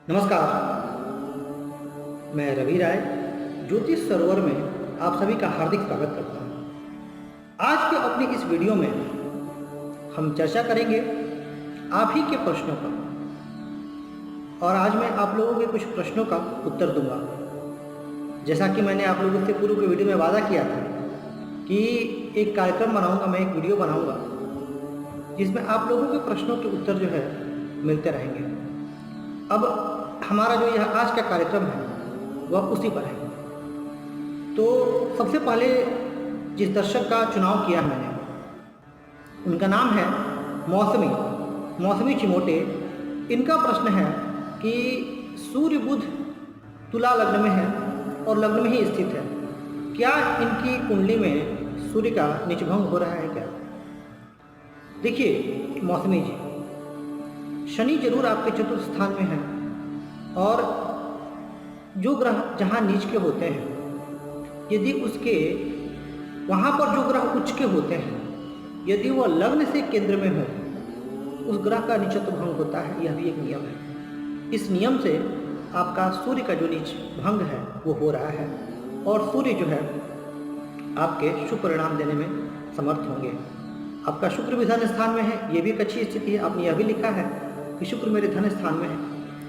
नमस्कार। मैं रवि राय ज्योतिष सरोवर में आप सभी का हार्दिक स्वागत करता हूं। आज के अपनी इस वीडियो में हम चर्चा करेंगे आप ही के प्रश्नों पर, और आज मैं आप लोगों के कुछ प्रश्नों का उत्तर दूंगा। जैसा कि मैंने आप लोगों से पूर्व के वीडियो में वादा किया था कि एक कार्यक्रम बनाऊंगा, मैं एक वीडियो बनाऊंगा जिसमें आप लोगों के प्रश्नों के उत्तर जो है मिलते रहेंगे। अब हमारा जो यह आज का कार्यक्रम है वह उसी पर है। तो सबसे पहले जिस दर्शक का चुनाव किया मैंने, उनका नाम है मौसमी चिमोटे। इनका प्रश्न है कि सूर्य बुध तुला लग्न में है और लग्न में ही स्थित है, क्या इनकी कुंडली में सूर्य का नीचभंग हो रहा है क्या? देखिए मौसमी जी, शनि जरूर आपके चतुर्थ स्थान में है, और जो ग्रह जहाँ नीच के होते हैं, यदि उसके वहाँ पर जो ग्रह उच्च के होते हैं, यदि वह लग्न से केंद्र में हो, उस ग्रह का नीचत्व भंग होता है। यह भी एक नियम है। इस नियम से आपका सूर्य का जो नीच भंग है वो हो रहा है, और सूर्य जो है आपके शुभ परिणाम देने में समर्थ होंगे। आपका शुक्र भी धन स्थान में है, ये भी एक अच्छी स्थिति है। आपने यह भी लिखा है कि शुक्र मेरे धन स्थान में है,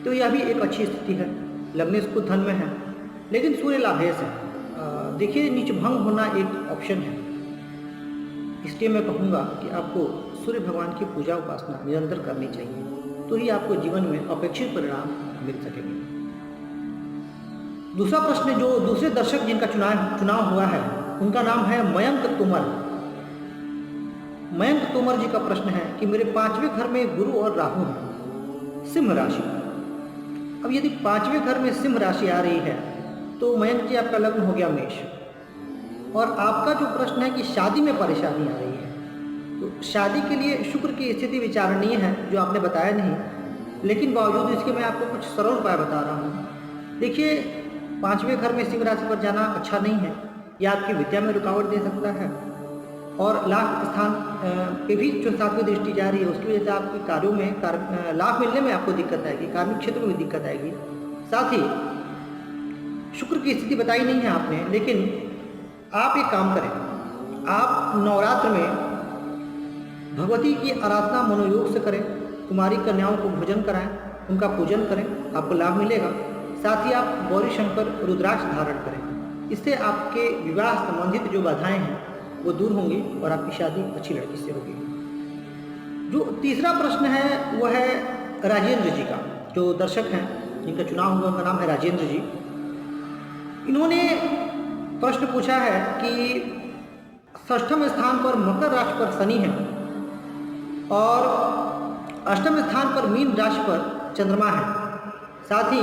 तो यह भी एक अच्छी स्थिति है। लग्नेश खुद धन में है, लेकिन सूर्य लाभेश है। देखिए, नीच भंग होना एक ऑप्शन है, इसलिए मैं कहूँगा कि आपको सूर्य भगवान की पूजा उपासना निरंतर करनी चाहिए, तो ही आपको जीवन में अपेक्षित परिणाम मिल सकेंगे। दूसरा प्रश्न, जो दूसरे दर्शक जिनका चुनाव हुआ है, उनका नाम है मयंक तोमर जी का प्रश्न है कि मेरे 5वें घर में गुरु और राहु है, सिंह राशि। अब यदि 5वें घर में सिंह राशि आ रही है तो मयंक जी आपका लग्न हो गया मेष, और आपका जो प्रश्न है कि शादी में परेशानी आ रही है, तो शादी के लिए शुक्र की स्थिति विचारणीय है, जो आपने बताया नहीं, लेकिन बावजूद इसके मैं आपको कुछ सरल उपाय बता रहा हूँ। देखिए, 5वें घर में सिंह राशि पर जाना अच्छा नहीं है, यह आपकी विद्या में रुकावट दे सकता है, और लाभ स्थान पे भी जो 7वीं दृष्टि जा रही है, उसकी वजह से आपके कार्यों में लाभ मिलने में आपको दिक्कत आएगी, कार्मिक क्षेत्र में भी दिक्कत आएगी। साथ ही शुक्र की स्थिति बताई नहीं है आपने, लेकिन आप एक काम करें, आप नवरात्र में भगवती की आराधना मनोयोग से करें, कुमारी कन्याओं को भोजन कराएं, उनका पूजन करें, आपको लाभ मिलेगा। साथ ही आप गौरी शंकर रुद्राक्ष धारण करें, इससे आपके विवाह संबंधित जो बाधाएं हैं वो दूर होंगी और आपकी शादी अच्छी लड़की से होगी। जो तीसरा प्रश्न है वह है राजेंद्र जी का, जो दर्शक हैं जिनका चुनाव हुआ, उनका नाम है राजेंद्र जी। इन्होंने प्रश्न पूछा है कि 6वें स्थान पर मकर राशि पर शनि है, और 8वें स्थान पर मीन राशि पर चंद्रमा है, साथ ही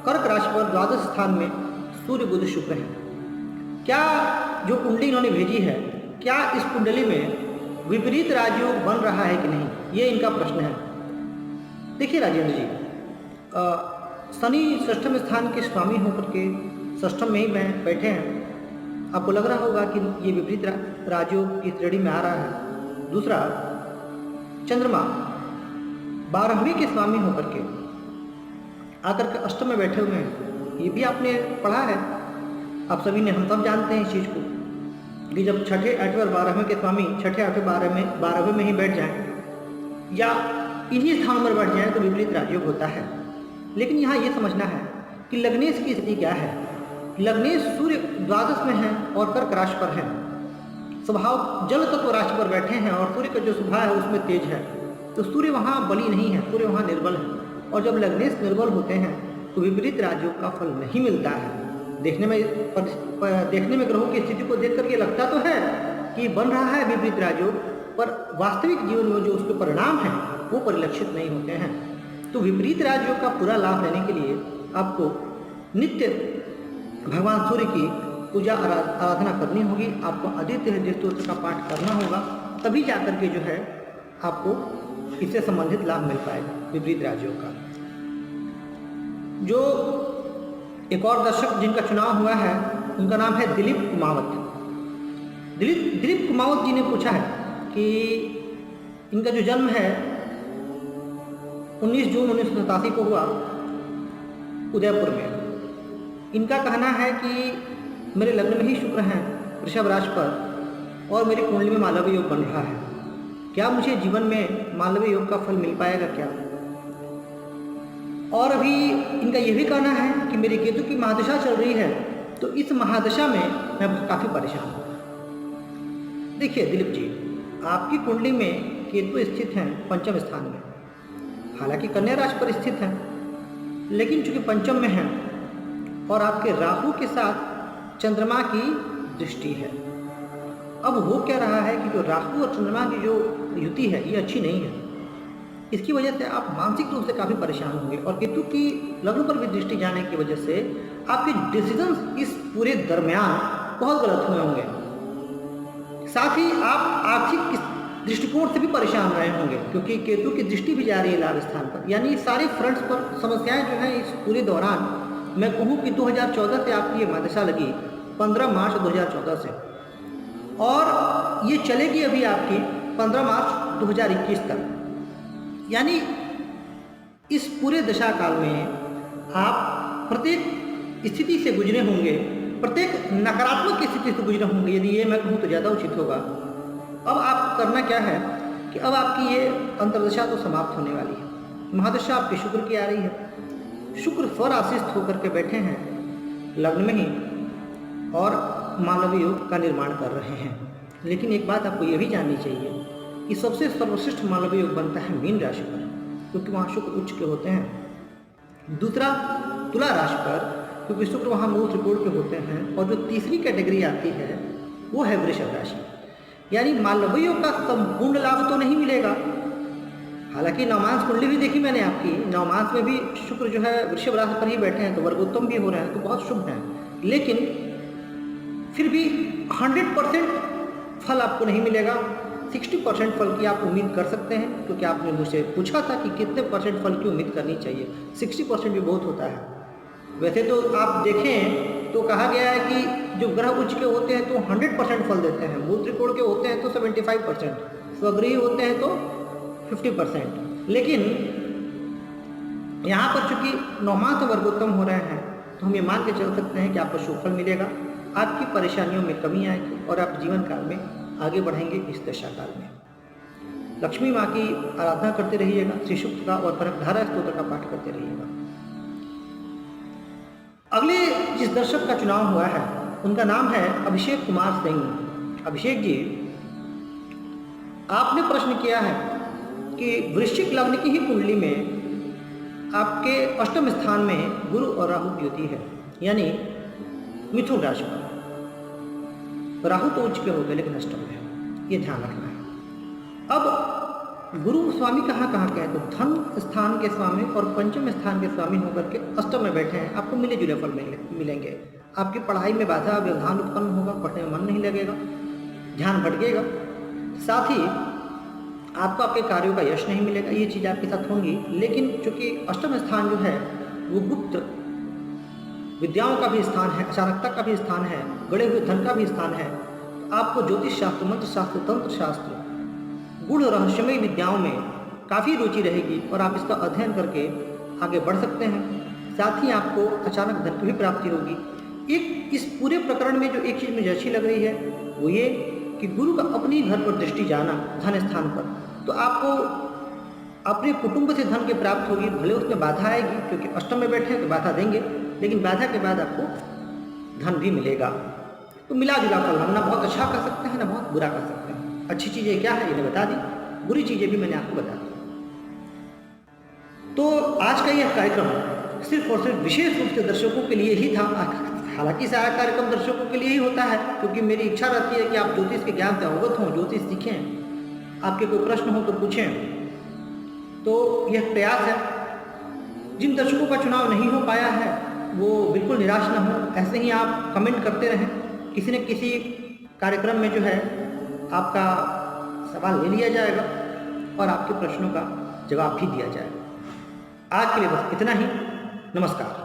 कर्क राशि पर द्वादश स्थान में सूर्य बुध शुक्र है। क्या जो कुंडली इन्होंने भेजी है, क्या इस कुंडली में विपरीत राजयोग बन रहा है कि नहीं, ये इनका प्रश्न है। देखिए राजेंद्र जी, शनि 6वें स्थान के स्वामी होकर के 6th में ही बैठे हैं, आपको लग रहा होगा कि ये विपरीत राजयोग की श्रेणी में आ रहा है। दूसरा, चंद्रमा 12वीं के स्वामी होकर के आकर के 8th में बैठे हुए हैं, ये भी आपने पढ़ा है, आप सभी ने, हम सब जानते हैं इस चीज़ को, कि जब 6ठे 8वें और 12वें के स्वामी 6ठे 8वें 12वें में ही बैठ जाएं या इन्हीं स्थानों पर बैठ जाएं तो विपरीत राजयोग होता है। लेकिन यहाँ ये समझना है कि लग्नेश की स्थिति क्या है। लग्नेश सूर्य द्वादश में है और कर्क राशि पर है, स्वभाव जल तत्व राशि पर बैठे हैं, और सूर्य का जो स्वभाव है उसमें तेज है, तो सूर्य वहाँ बली नहीं है, सूर्य वहाँ निर्बल है, और जब लग्नेश निर्बल होते हैं तो विपरीत राजयोग का फल नहीं मिलता है। देखने में ग्रहों की स्थिति को देख करके लगता तो है कि बन रहा है विपरीत राजयोग, पर वास्तविक जीवन में जो उसके परिणाम हैं वो परिलक्षित नहीं होते हैं। तो विपरीत राजयोग का पूरा लाभ लेने के लिए आपको नित्य भगवान सूर्य की पूजा आराधना करनी होगी, आपको आदित्य हृदय स्तोत्र का पाठ करना होगा, तभी जाकर के जो है आपको इससे संबंधित लाभ मिल पाएगा विपरीत राजयोग का। जो एक और दर्शक जिनका चुनाव हुआ है, उनका नाम है दिलीप कुमावत। दिलीप कुमावत जी ने पूछा है कि इनका जो जन्म है 19 जून 1987 को हुआ, उदयपुर में। इनका कहना है कि मेरे लग्न में ही शुक्र हैं वृषभ राशि पर और मेरी कुंडली में मालव्य योग बन रहा है। क्या मुझे जीवन में मालव्य योग का फल मिल पाएगा क्या? और अभी इनका यह भी कहना है कि मेरी केतु की महादशा चल रही है, तो इस महादशा में मैं काफ़ी परेशान हूँ। देखिए दिलीप जी, आपकी कुंडली में केतु स्थित हैं पंचम स्थान में, हालांकि कन्या राशि पर स्थित हैं, लेकिन चूंकि पंचम में हैं और आपके राहु के साथ चंद्रमा की दृष्टि है। अब हो क्या रहा है कि जो राहु और चंद्रमा की जो युति है ये अच्छी नहीं है। इसकी वजह से आप मानसिक रूप से काफ़ी परेशान होंगे और केतु की लग्न पर भी दृष्टि जाने की वजह से आपके डिसीजंस इस पूरे दरमियान बहुत गलत हुए होंगे। साथ ही आप आर्थिक दृष्टिकोण से भी परेशान रहे होंगे, क्योंकि केतु की दृष्टि भी जा रही है लाभ स्थान पर। यानी सारे फ्रंट्स पर समस्याएं जो हैं इस पूरे दौरान, मैं कहूँ कि 2014 से आपकी ये महादशा लगी, 15 मार्च 2014 से, और ये चलेगी अभी आपकी 15 मार्च 2021 तक। यानी इस पूरे दशा काल में आप प्रत्येक स्थिति से गुजरे होंगे, प्रत्येक नकारात्मक स्थिति से गुजरे होंगे, यदि ये मैं कहूँ तो ज़्यादा उचित होगा। अब आप करना क्या है कि अब आपकी ये अंतर्दशा तो समाप्त होने वाली है। महादशा आपके शुक्र की आ रही है। शुक्र स्वराशिस्थ होकर के बैठे हैं लग्न में ही और मालव्य योग का निर्माण कर रहे हैं। लेकिन एक बात आपको यह भी जाननी चाहिए कि सबसे सर्वश्रेष्ठ मालव्य योग बनता है मीन राशि पर, क्योंकि वहाँ शुक्र उच्च के होते हैं। दूसरा तुला राशि पर, क्योंकि शुक्र वहाँ मूल त्रिकोण के होते हैं। और जो तीसरी कैटेगरी आती है वो है वृषभ राशि। यानी मालव्य योग का संपूर्ण लाभ तो नहीं मिलेगा। हालांकि नवमांस कुंडली भी देखी मैंने आपकी, नवमांस में भी शुक्र जो है वृषभ राशि पर ही बैठे हैं, तो वर्गोत्तम भी हो रहे हैं, तो बहुत शुभ हैं। लेकिन फिर भी 100% फल आपको नहीं मिलेगा। 60% फल की आप उम्मीद कर सकते हैं, क्योंकि आपने मुझसे पूछा था कि कितने परसेंट फल की उम्मीद करनी चाहिए। 60% भी बहुत होता है। वैसे तो आप देखें तो कहा गया है कि जो ग्रह उच्च के होते हैं तो 100% फल देते हैं, मूल त्रिकोण के होते हैं तो 75%, स्वगृही होते हैं तो 50%। लेकिन यहाँ पर चूंकि नवमांस वर्गोत्तम हो रहे हैं, तो हम ये मान के चल सकते हैं कि आपको शुभ फल मिलेगा, आपकी परेशानियों में कमी आएगी और आप जीवन काल में आगे बढ़ेंगे इस दशा काल में। लक्ष्मी माँ की आराधना करते रहिएगा, श्री सूक्त का और कनकधारा स्तोत्र का पाठ करते रहिएगा। अगले जिस दर्शक का चुनाव हुआ है उनका नाम है अभिषेक कुमार सिंह। अभिषेक जी, आपने प्रश्न किया है कि वृश्चिक लग्न की ही कुंडली में आपके अष्टम स्थान में गुरु और राहु की युति है, यानी मिथुन राशि पर। राहु तो उच्च के हो गए लेकिन अष्टम में है, ये ध्यान रखना है। अब गुरु स्वामी कहाँ कहाँ के हैं, तो धन स्थान के स्वामी और पंचम स्थान के स्वामी होकर के अष्टम में बैठे हैं। आपको मिले जुले फल मिलेंगे। आपकी पढ़ाई में बाधा व्यवधान उत्पन्न होगा, पढ़ने में मन नहीं लगेगा, ध्यान भटकेगा। साथ ही आपको आपके कार्यों का यश नहीं मिलेगा, ये चीज़ आपके साथ होंगी। लेकिन चूंकि अष्टम स्थान जो है वो गुप्त विद्याओं का भी स्थान है, अचानकता का भी स्थान है, गड़े हुए धन का भी स्थान है। तो आपको ज्योतिष शास्त्र, मंत्र शास्त्र, तंत्र शास्त्र, गूढ़ रहस्यमय विद्याओं में काफ़ी रुचि रहेगी और आप इसका अध्ययन करके आगे बढ़ सकते हैं। साथ ही आपको अचानक धन की भी प्राप्ति होगी। एक इस पूरे प्रकरण में जो एक चीज़ मुझे अच्छी लग रही है वो ये कि गुरु का अपने घर पर दृष्टि जाना धन स्थान पर, तो आपको अपने कुटुंब से धन की प्राप्त होगी। भले उसमें बाधा आएगी, क्योंकि अष्टम में बैठे हैं तो बाधा देंगे, लेकिन बाधा के बाद आपको धन भी मिलेगा। तो मिला जुला फल, हम ना बहुत अच्छा कर सकते हैं ना बहुत बुरा कर सकते हैं। अच्छी चीज़ें क्या है ये बता दी, बुरी चीज़ें भी मैंने आपको बता दी। तो आज का यह कार्यक्रम सिर्फ और सिर्फ विशेष रूप से दर्शकों के लिए ही था। हालांकि सारा कार्यक्रम दर्शकों के लिए ही होता है, क्योंकि मेरी इच्छा रहती है कि आप ज्योतिष के ज्ञान से अवगत हों, ज्योतिष सीखें। आपके कोई प्रश्न हो तो पूछें। तो यह प्रयास है। जिन दर्शकों का चुनाव नहीं हो पाया है वो बिल्कुल निराश न हो, ऐसे ही आप कमेंट करते रहें। किसी न किसी कार्यक्रम में जो है आपका सवाल ले लिया जाएगा और आपके प्रश्नों का जवाब भी दिया जाएगा। आज के लिए बस इतना ही। नमस्कार।